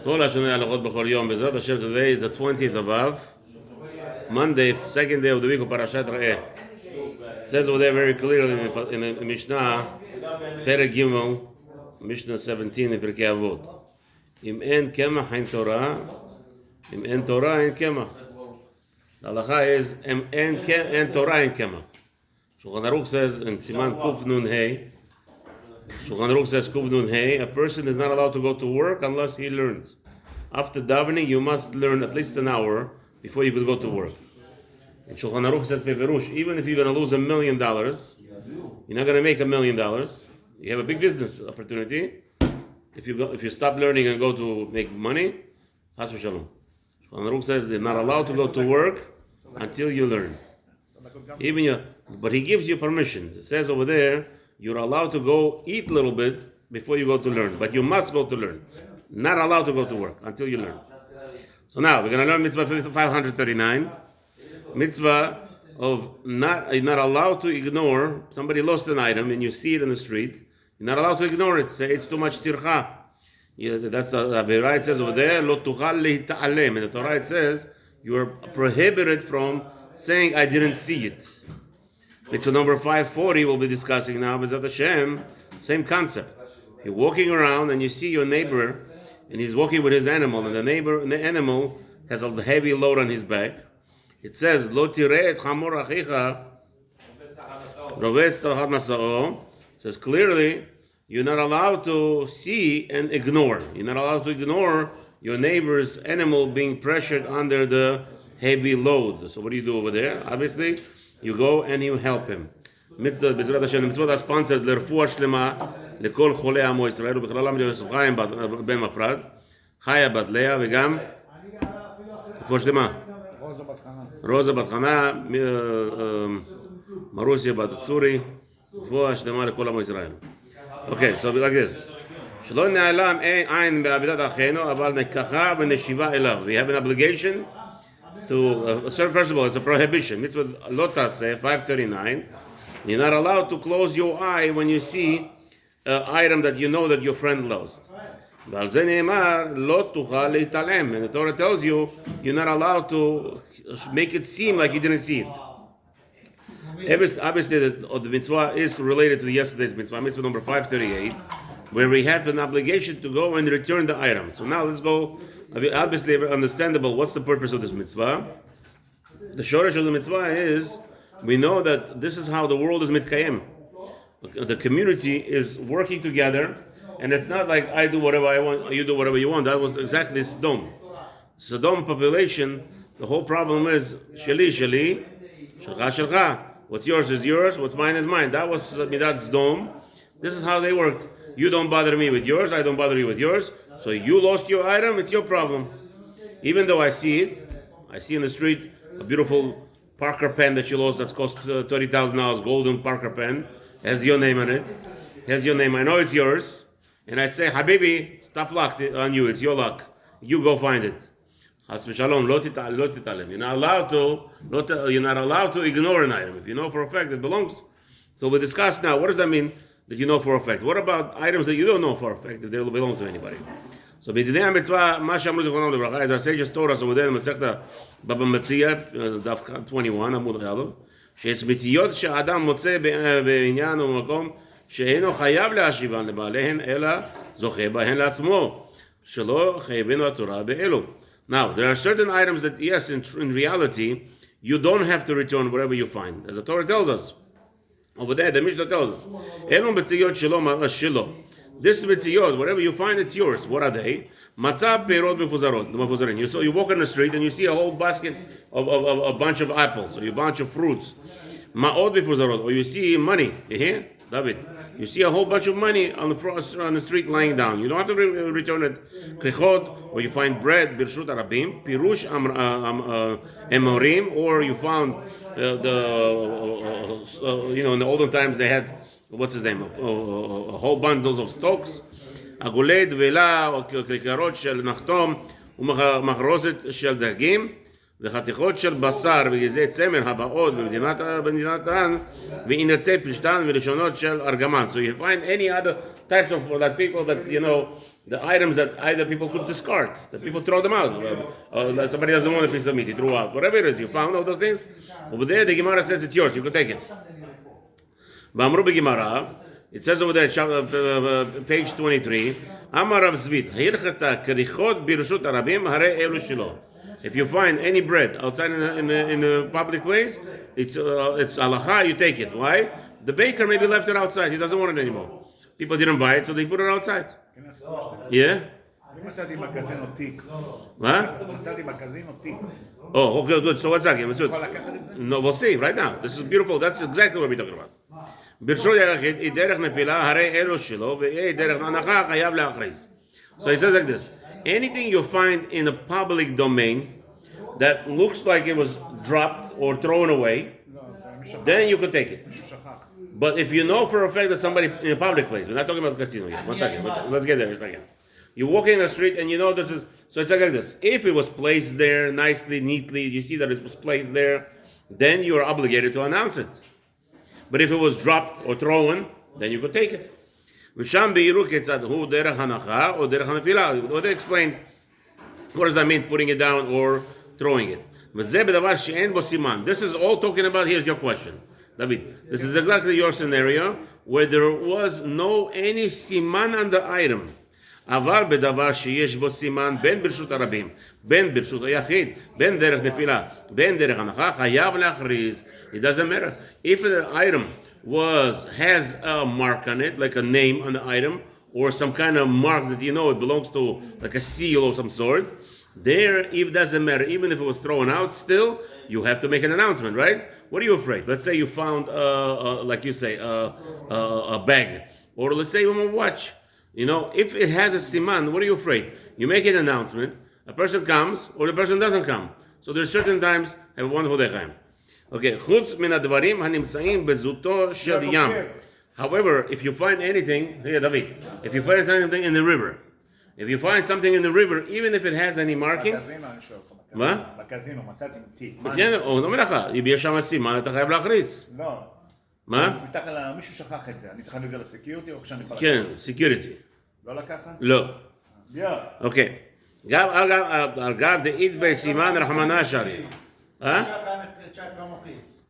כל השנה הלכות בכל יום, בעזרת השם, today is the 20th of Av, Monday, second day of the week of Parashat Re'eh. It says over there very clearly in the Mishnah, Perek Gimel, Mishnah 17 in Pirkei Avot. Im en kemach ein Torah, im en Torah ein kemach. The halacha is, en Torah ein kemach. Shulchan Aruch says in Siman Kuf Nun Hey, Shulchan Aruch says Kuf Nun Hey, a person is not allowed to go to work unless he learns. After davening, you must learn at least an hour before you could go to work. And Shulchan Aruch says Beverush, even if you're going to lose $1 million, you're not going to make $1 million. You have a big business opportunity. If you stop learning and go to make money, Chas v'shalom. Shulchan Aruch says they're not allowed to go to work until you learn. But he gives you permission. It says over there, you're allowed to go eat a little bit before you go to learn. But you must go to learn. Not allowed to go to work until you learn. So now, we're going to learn Mitzvah 539. Mitzvah of not allowed to ignore, somebody lost an item and you see it in the street, you're not allowed to ignore it. Say, it's too much tircha. That's the Torah. It says over there, lo tuchal leita'alem. In the Torah it says, you are prohibited from saying, I didn't see it. Mitzvah number 540 we'll be discussing now. B'ezrat Hashem, same concept. You're walking around and you see your neighbor and he's walking with his animal, and the animal has a heavy load on his back. It says, Lo tireh et chamor achicha rovetz tachat masa'o. It says clearly, you're not allowed to see and ignore. You're not allowed to ignore your neighbor's animal being pressured under the heavy load. So what do you do over there? Obviously, you go and you help him. B'ezrat Hashem, the mitzvot are sponsored l'refuah shlema לכל חולי עמו ישראל, ובכללם ליוסף חיים בן מפרד, חיה בת לאה, וגם רפואה שלמה. רוזה בת חנה, מרוסיה בת סורי, רפואה שלמה לכל עמו ישראל. Okay, so like this. שלא נעלם עין בעבידת אחינו, אבל נקחה ונשיבה אליו. We have an obligation to, first of all, it's a prohibition. Mitzvah לא תעשה, 539. You're not allowed to close your eye when you see item that you know that your friend lost. ועל זה נאמר, לא תוכל להתעלם. And the Torah tells you, you're not allowed to make it seem like you didn't see it. Obviously, the mitzvah is related to yesterday's mitzvah, mitzvah number 538, where we have an obligation to go and return the item. So now let's go, obviously understandable, what's the purpose of this mitzvah? The shoresh of the mitzvah is, we know that this is how the world is mitkayem. The community is working together, and it's not like I do whatever I want, you do whatever you want. That was exactly Sodom. Sodom population, the whole problem is sheli, sheli, shelcha, shelcha. What's yours is yours, what's mine is mine. That was Midat Sodom. This is how they worked. You don't bother me with yours, I don't bother you with yours. So you lost your item, it's your problem. Even though I see it, I see in the street a beautiful Parker pen that you lost that's cost $30,000, golden Parker pen. Has your name on it. Has your name. I know it's yours. And I say, Habibi, stop luck on you. It's your luck. You go find it. Chas v'shalom, lo titalem. You're not allowed to ignore an item. If you know for a fact it belongs. So we discuss now, what does that mean that you know for a fact? What about items that you don't know for a fact that they belong to anybody? So b'dinei ha-mitzvah, ma she'amru zichronam livracha, as our sages told us over there in Masechta Baba Metzia, daf 21, Amud Aleph, שיש מציאות שהאדם מוצא בעניין ובמקום שאינו חייב להשיבן לבעליהן, אלא זוכה בהן לעצמו, שלא חייבנו התורה באלו. Now, there are certain items that, yes, in reality, you don't have to return whatever you find. As the Torah tells us, over there, the Mishnah tells us, אלו מציאות שלו. This miziyot, whatever you find, it's yours. What are they? Matzah perot mefuzarot. So you walk in the street and you see a whole basket of a bunch of apples, or a bunch of fruits. Ma'od mefuzarot. Or you see money. You hear, David? You see a whole bunch of money on the street lying down. You don't have to return it. Krichot, or you find bread, birshut arabim, pirush emorim, or you found in the olden times they had, what's his name? A whole bundles of stocks. עגולי דבלה או כיכרות של נחתום ומחרוזת של דגים וחתיכות של בשר וגזעי צמר הבאות במדינתן ועינצי פלשתן ולשונות של ארגמן. So you find any other types of that people that the items that either people could discard, that people throw them out, or somebody doesn't want a piece of meat, you threw out, whatever it is, you found all those things. Over there, the Gemara says it's yours, you can take it. It says over there, page 23, Amar Rav Zvit, if you find any bread outside in the public place, it's halacha, you take it. Why? The baker maybe left it outside, he doesn't want it anymore. People didn't buy it, so they put it outside. Yeah? Oh, okay, good. So what's that? No, we'll see right now. This is beautiful. That's exactly what we're talking about. So he says like this. Anything you find in a public domain that looks like it was dropped or thrown away, then you can take it. But if you know for a fact that somebody in a public place, we're not talking about the casino yet. 1 second, let's get there a second. You're walking in the street and you know this is, so it's like this. If it was placed there nicely, neatly, you see that it was placed there, then you are obligated to announce it. But if it was dropped or thrown, then you could take it. What they explained, what does that mean, putting it down or throwing it? This is all talking about, here's your question. David, this is exactly your scenario where there was no any siman on the item. אבל בדבר שיש בו סימן בין ברשות הרבים, בין ברשות היחיד, בין דרך נפילה, בין דרך הנחה, חייב להכריז. It doesn't matter. If the item has a mark on it, like a name on the item, or some kind of mark that you know it belongs to, like a seal of some sort, there, it doesn't matter. Even if it was thrown out, still, you have to make an announcement, right? What are you afraid? Let's say you found, like you say, a bag, or let's say even a watch. You know, if it has a siman, what are you afraid? You make an announcement, a person comes, or the person doesn't come. So there's certain times, have a wonderful day, Chaim. Okay, chutz min advarim hanimtzaim bezuto shel yam. However, if you find anything, here, David, if you find something in the river, even if it has any markings, מה? בקזינו מצאתי תיק. כן, הוא אומר לך, אם יש שם סימן, אתה חייב להכריז. לא. מה? מישהו שכח את זה, אני צריך להביא את זה לסקיוריטי או שאני יכול לקחת? כן, סקיוריטי. לא לקחת? לא. אוקיי. אגב, דאית בסימן רחמנה שרי.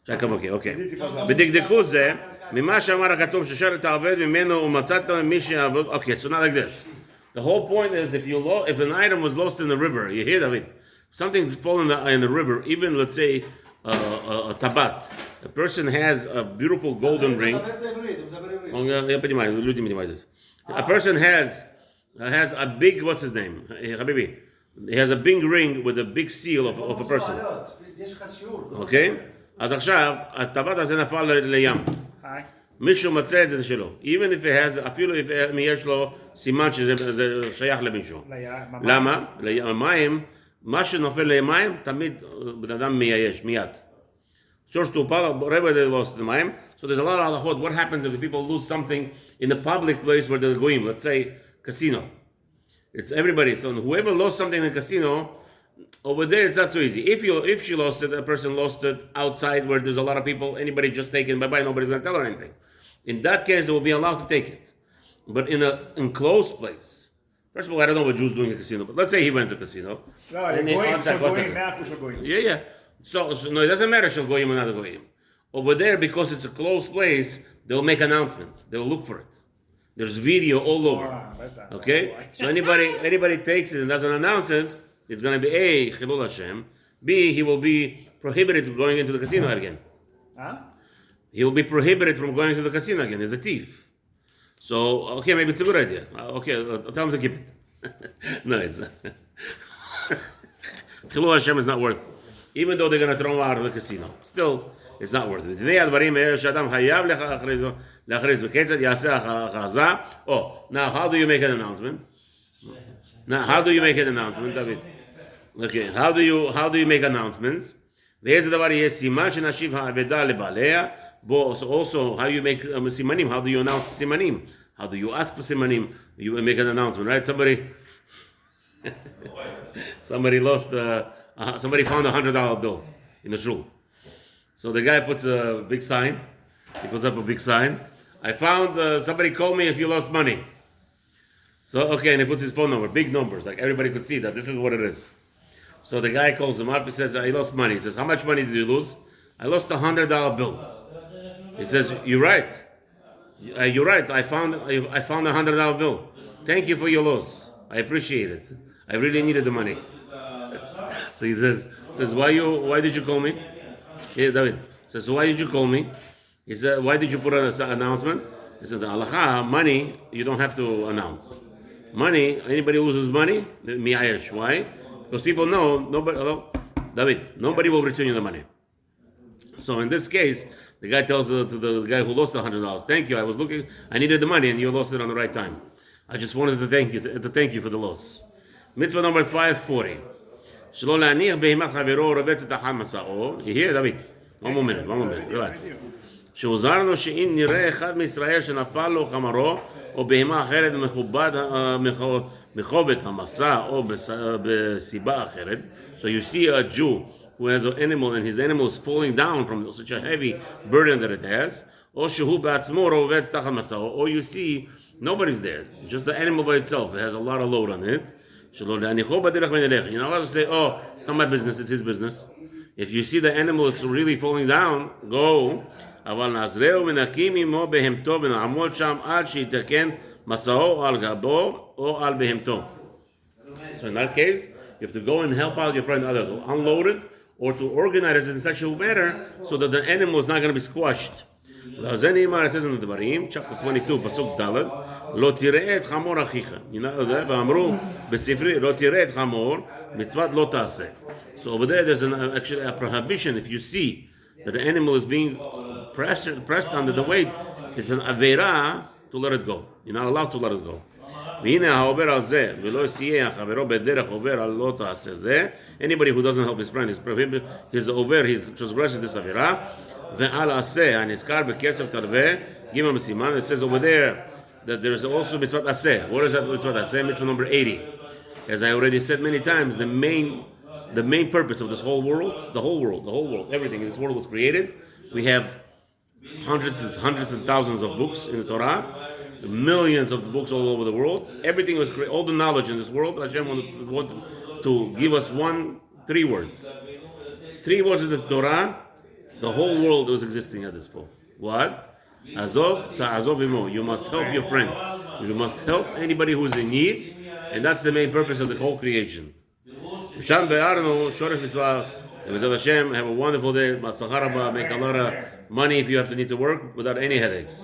צ'קמוקי, אוקיי. בדקדקו זה, ממה שאמר הכתוב ששר תעבד ממנו ומצאת מי שיעבוד, אוקיי, so not like this. The whole point is if an item was lost in the river, you hear of it, something fallen in the river, even let's say a tabat, a person has a beautiful golden ring. A person has a big, what's his name? Habibi. He has a big ring with a big seal of a person. Okay? אז עכשיו, הטבעת הזה נפל לים. מישהו מצא את זה שלו. Even if it has, אפילו if יש לו סימן שזה שייך למישהו. למה? למים, מה שנופל למים, תמיד בן אדם מייאש, מיד. So they lost the מים. So there's a lot of halachot. What happens if the people lose something in a public place where they're going? Let's say casino. It's everybody. So whoever lost something in a casino, over there it's not so easy. If she lost it, a person lost it outside where there's a lot of people, anybody just taking bye-bye, nobody's going to tell her anything. In that case, they will be allowed to take it. But in an enclosed place, first of all, I don't know what Jews doing in a casino, but let's say he went to a casino. Yeah. So no, it doesn't matter if she'll goyim or not goyim. Over there, because it's a closed place, they'll make announcements. They'll look for it. There's video all over. Okay? So anybody takes it and doesn't announce it, it's going to be A, Chilul Hashem. B, he will be prohibited from going into the casino again. He will be prohibited from going to the casino again. He's a thief. So, okay, maybe it's a good idea. Okay, I'll tell him to keep it. No, it's not. Chilul Hashem is not worth it. Even though they're going to throw him out of the casino. Still, it's not worth it. Oh, now how do you make an announcement? David? Okay, how do you make announcements? So also, how do you make simanim? How do you announce simanim? How do you ask for simanim? You make an announcement, right? Somebody lost. Somebody found $100 bills in the shul. So the guy puts a big sign. He puts up a big sign. I found somebody called me if you lost money. So, okay, and he puts his phone number, big numbers, like everybody could see that this is what it is. So the guy calls him up, he says, I lost money. He says, how much money did you lose? I lost $100 bill. He says, you're right. You're right, I found $100 bill. Thank you for your loss. I appreciate it. I really needed the money. So he says, why did you call me? Yeah, David says, why did you call me? He said, why did you put an announcement? He said, the halacha, money, you don't have to announce. Money, anybody who loses money, mi'ayesh. Why? Because people know, nobody will return you the money. So in this case, the guy tells to the guy who lost $100, thank you, I needed the money and you lost it on the right time. I just wanted to thank you for the loss. Mitzvah number 540. שלא להניח בהמה חברו רובצת אחר מסעו. יהיה, דוד, one more minute, relax. שהוזהרנו שאם נראה אחד מישראל שנפל לו חמרו, או בהמה אחרת מחובת המסע, או בסיבה אחרת, so you see a Jew who has an animal, and his animal is falling down from such a heavy burden that it has, או שהוא בעצמו רובץ תחת מסעו, or you see nobody's there, just the animal by itself, it has a lot of load on it. You're not allowed to say, oh, it's not my business, it's his business. If you see the animal is really falling down, go. So in that case, you have to go and help out your friend either to unload it or to organize it in such a manner so that the animal is not going to be squashed. It says in the Devarim, chapter 22, pasuk Daled, לא תראה את חמור אחיך. ואמרו בספרי, לא תראה את חמור, מצוות לא תעשה. So over there, there's actually a prohibition. If you see that the animal is being pressed under the weight, it's an avera to let it go. You're not allowed to let it go. והנה העובר על זה, ולא סייע חברו בדרך עובר על לא תעשה זה. Anybody who doesn't help his friend is prohibited. He's over, he transgresses this avera. ועל עשה, הנזכר בכסף תרווה, גימל מסימן. It says over there, that there is also mitzvot aseh. What is that mitzvot aseh? Mitzvah number 80. As I already said many times, the main purpose of this whole world, the whole world, everything in this world was created. We have hundreds and thousands of books in the Torah, millions of books all over the world. Everything was created, all the knowledge in this world. Hashem wanted to give us 3 words. 3 words in the Torah. The whole world was existing at this point. What? Azov ta'azov imo. You must help your friend. You must help anybody who is in need, and that's the main purpose of the whole creation. Sham be'arnu shoresh mitzvah. B'ezrat Hashem, have a wonderful day. Matzlacha rabba. Make a lot of money if you have to need to work without any headaches.